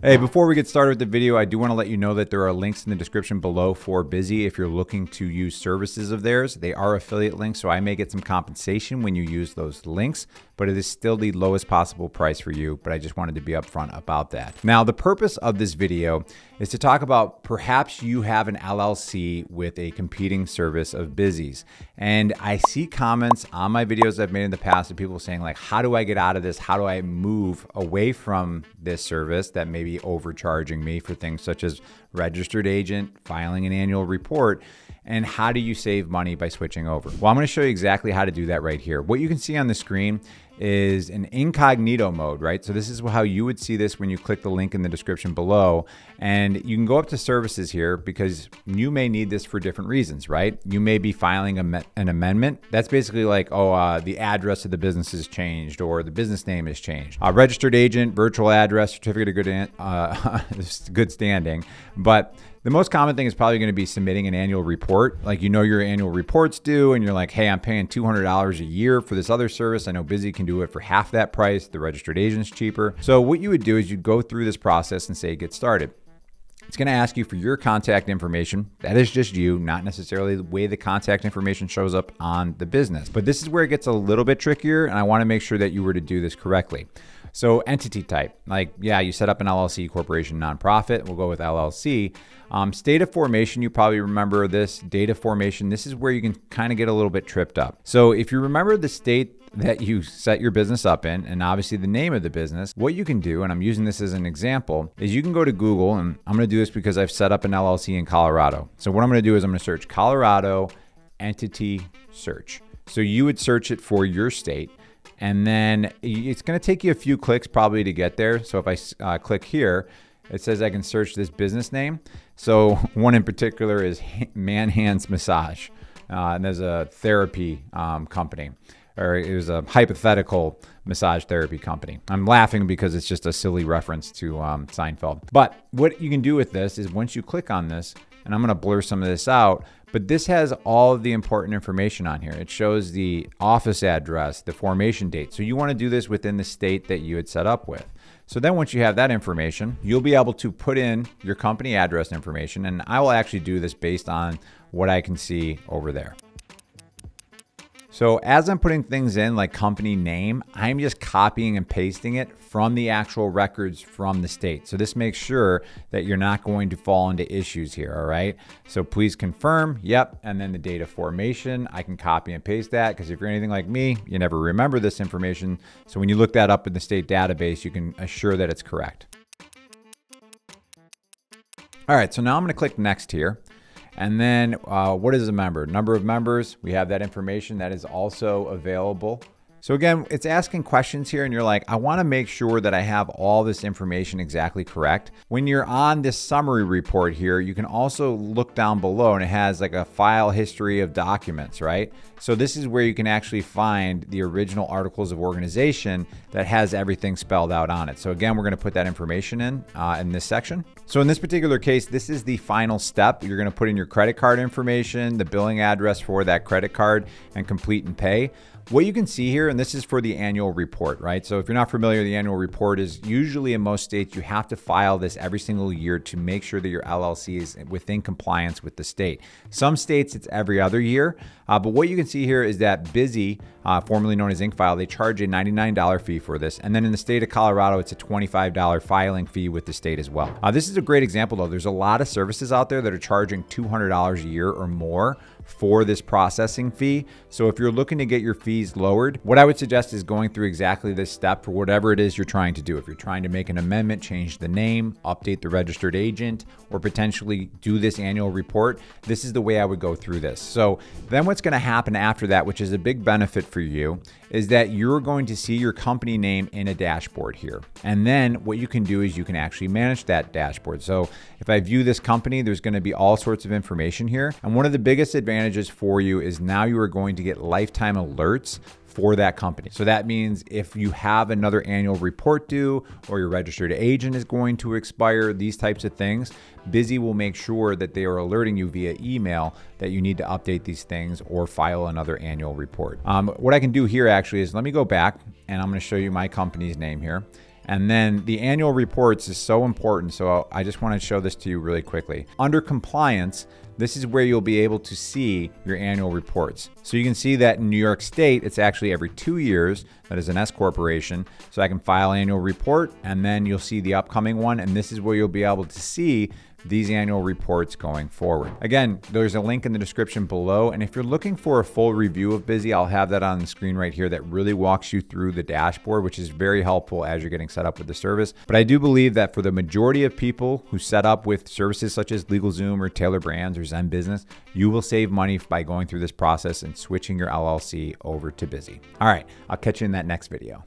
Hey, before we get started with the video, I do want to let you know that there are links in the description below for Bizee if you're looking to use services of theirs. They are affiliate links, so I may get some compensation when you use those links, but it is still the lowest possible price for you, but I just wanted to be upfront about that. Now, the purpose of this video is to talk about perhaps you have an LLC with a competing service of Bizee's. And I see comments on my videos I've made in the past of people saying like, how do I get out of this? How do I move away from this service that may be overcharging me for things such as registered agent, filing an annual report, and how do you save money by switching over? Well, I'm going to show you exactly how to do that right here. What you can see on the screen is an incognito mode, right? So this is how you would see this when you click the link in the description below. And you can go up to services here because you may need this for different reasons, right? You may be filing an amendment. That's basically like, the address of the business has changed or the business name has changed. Registered agent, virtual address, certificate of good standing. But the most common thing is probably going to be submitting an annual report. Like, you know, your annual report's due and you're like, hey, I'm paying $200 a year for this other service. I know Bizee can do it for half that price. The registered agent's cheaper. So what you would do is you'd go through this process and say, get started. It's going to ask you for your contact information. That is just you, not necessarily the way the contact information shows up on the business. But this is where it gets a little bit trickier, and I want to make sure that you were to do this correctly. So entity type, like, yeah, you set up an LLC, corporation, nonprofit. We'll go with LLC. State of formation, you probably remember this. Date of formation, this is where you can kind of get a little bit tripped up. So if you remember the state that you set your business up in, and obviously the name of the business, what you can do, and I'm using this as an example, is you can go to Google, and I'm going to do this because I've set up an LLC in Colorado. So what I'm going to do is I'm going to search Colorado entity search. So you would search it for your state, and then it's going to take you a few clicks probably to get there. So if I click here, it says I can search this business name. So one in particular is Man Hands Massage, and there's a therapy company. Or it was a hypothetical massage therapy company. I'm laughing because it's just a silly reference to Seinfeld. But what you can do with this is once you click on this, and I'm going to blur some of this out, but this has all of the important information on here. It shows the office address, the formation date. So you want to do this within the state that you had set up with. So then once you have that information, you'll be able to put in your company address information. And I will actually do this based on what I can see over there. So as I'm putting things in like company name, I'm just copying and pasting it from the actual records from the state. So this makes sure that you're not going to fall into issues here, all right? So please confirm, yep, and then the date of formation, I can copy and paste that because if you're anything like me, you never remember this information. So when you look that up in the state database, you can assure that it's correct. All right, so now I'm gonna click next here. And then what is a member? Number of members, we have that information that is also available. So again, it's asking questions here and you're like, I want to make sure that I have all this information exactly correct. When you're on this summary report here, you can also look down below and it has like a file history of documents, right? So this is where you can actually find the original articles of organization that has everything spelled out on it. So again, we're going to put that information in this section. So in this particular case, this is the final step. You're going to put in your credit card information, the billing address for that credit card, and complete and pay. What you can see here, and this is for the annual report, right? So if you're not familiar, the annual report is usually in most states, you have to file this every single year to make sure that your LLC is within compliance with the state. Some states, it's every other year. But what you can see here is that Bizee, formerly known as Incfile, they charge a $99 fee for this. And then in the state of Colorado, it's a $25 filing fee with the state as well. This is a great example though. There's a lot of services out there that are charging $200 a year or more for this processing fee. So if you're looking to get your fees lowered, what I would suggest is going through exactly this step for whatever it is you're trying to do. If you're trying to make an amendment, change the name, update the registered agent, or potentially do this annual report, this is the way I would go through this. So then what's going to happen after that, which is a big benefit for you, is that you're going to see your company name in a dashboard here. And then what you can do is you can actually manage that dashboard. So if I view this company, there's going to be all sorts of information here. And one of the biggest advantages for you is now you are going to get lifetime alerts for that company. So that means if you have another annual report due or your registered agent is going to expire, these types of things, Bizee will make sure that they are alerting you via email that you need to update these things or file another annual report. What I can do here actually is let me go back and I'm going to show you my company's name here. And then the annual reports is so important. So I just want to show this to you really quickly. Under compliance, this is where you'll be able to see your annual reports. So you can see that in New York State, it's actually every 2 years. That is an S corporation. So I can file annual report, and then you'll see the upcoming one. And this is where you'll be able to see these annual reports going forward. Again, there's a link in the description below. And if you're looking for a full review of Bizee, I'll have that on the screen right here that really walks you through the dashboard, which is very helpful as you're getting set up with the service. But I do believe that for the majority of people who set up with services such as LegalZoom or Taylor Brands or Zen Business, you will save money by going through this process and switching your LLC over to Bizee. All right, I'll catch you in that next video.